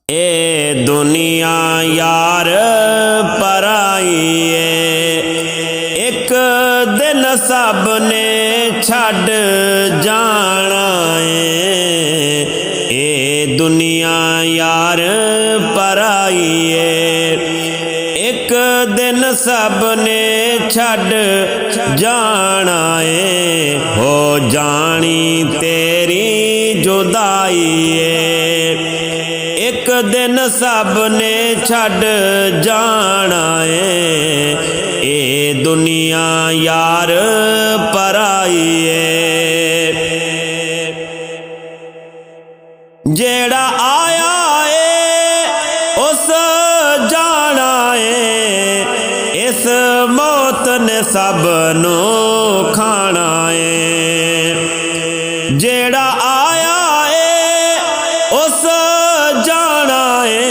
ए दुनिया यार पराई है, एक दिन सब ने छड़ जाना है। ए दुनिया यार पराई है, एक दिन सब ने छड़ जाना है। हो जानी तेरी जुदाई है, एक दिन सब ने छड़ जाना है। ए दुनिया यार पराई है, जेड़ा आया है उस जाना है। इस मौत ने सब नू खाना है, जेड़ा आया है उस जाना है।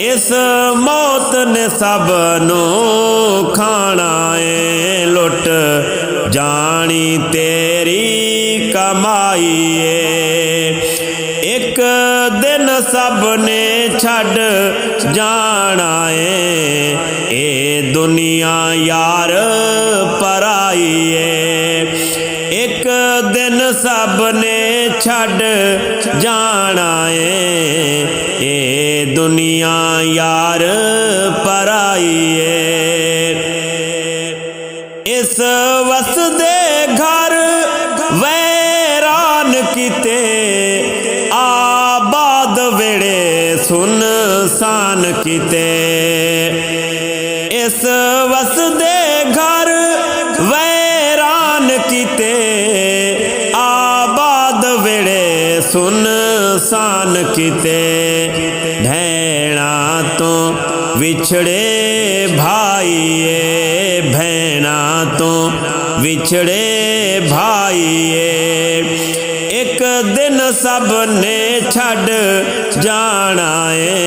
इस मौत ने सब नू खाना है। लुट जानी तेरी कमाई है, एक दिन सब ने छड़ जाना है। ए दुनिया यार पराई है, एक दिन सब ने छड़ जाना है। ए दुनिया यार पराई है, इस वसदे घर वैरान किते, आबाद वेड़े सुनसान किते। इस वसदे घर वैरान किते, आबाद वेड़े सुनसान किते। भैणा तो विछड़े भाईए, भैणा तो विछड़े भाईए। एक दिन सब ने छड़ जाना है।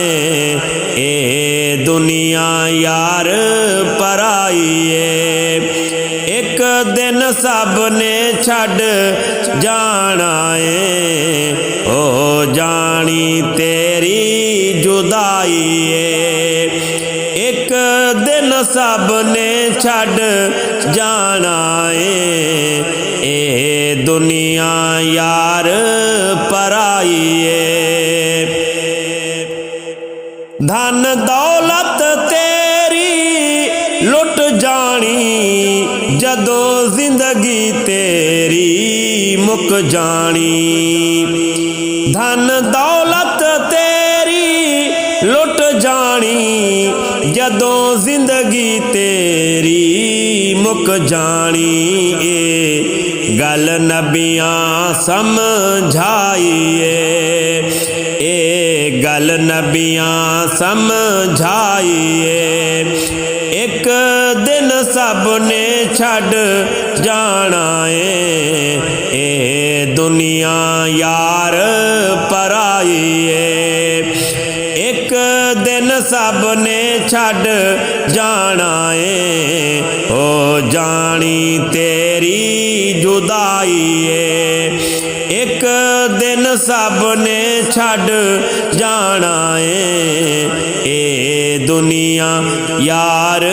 ए दुनिया यार पराई है, एक दिन सब ने छड़ जाना है। ओ जानी तेरी जुदाई है, एक दिन सब ने छड़ जाना है। ए दुनिया यार पराई है, धन दौलत तेरी लुट जानी, जदों जिंदगी तेरी मुक जानी। धन दौलत तेरी लुट जानी, जदों जिंदगी तेरी मुक जानी। ए गल नबियां समझाइए, ए गल नबियां समझाइए। एक दिन सब ने छड़ जाना है। ए दुनिया यार पराई है, एक दिन सब ने छड़ जाना है। ओ जानी तेरी जुदाई है, एक दिन सब ने छड़ जाना है। ए दुनिया यार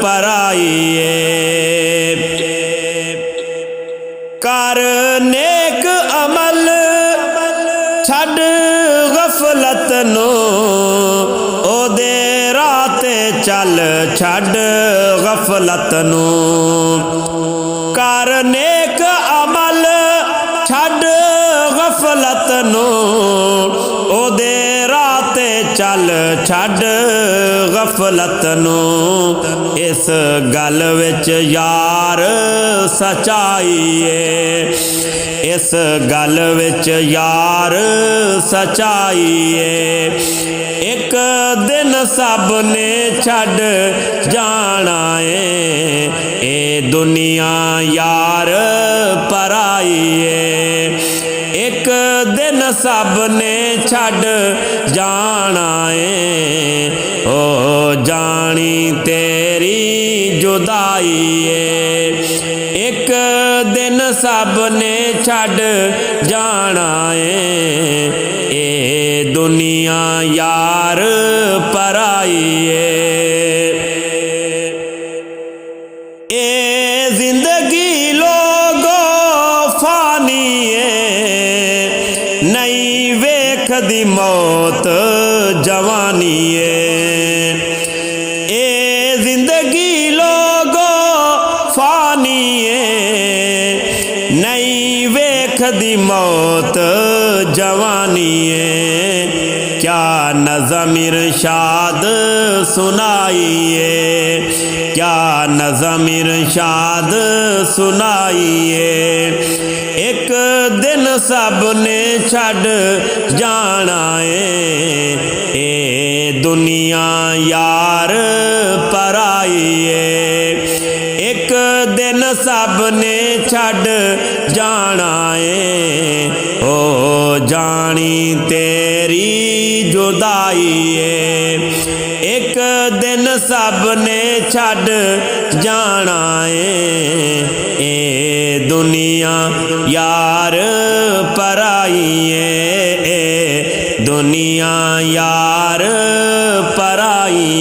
पराई है, कर नेक अमल छड़ गफलत नो, ओदे राते चल छड़ गफलत नो। कर नेक अमल छड़ गफलत नो, ओदे राते चल छड़ गफलत नो। इस गल विच यार सच्चाई है, इस गल विच यार सच्चाई है। एक दिन सब ने छड़ जाना है। ए दुनिया यार पराई है, एक दिन सब ने छड़ जाना है। ओ जानी तेरी जुदाई है, एक दिन सब ने छड़ जाना है। ए दुनिया यार पराई ए जिंदगी लोगो फानी नहीं वेखदी मौत जवानी ए जिंदगी लोगो फानी नहीं वेखदी मौत जवानी क्या नज़म इरशाद सुनाइए, क्या नज़म इरशाद सुनाइए। एक दिन सब ने छड़ जाना ए दुनिया यार पराई एक दिन सब ने छड़ जाना ओ जानी तेरी जुदाई एक दिन सब ने छड़ जाना ए दुनिया यार पराई दुनिया यार पराई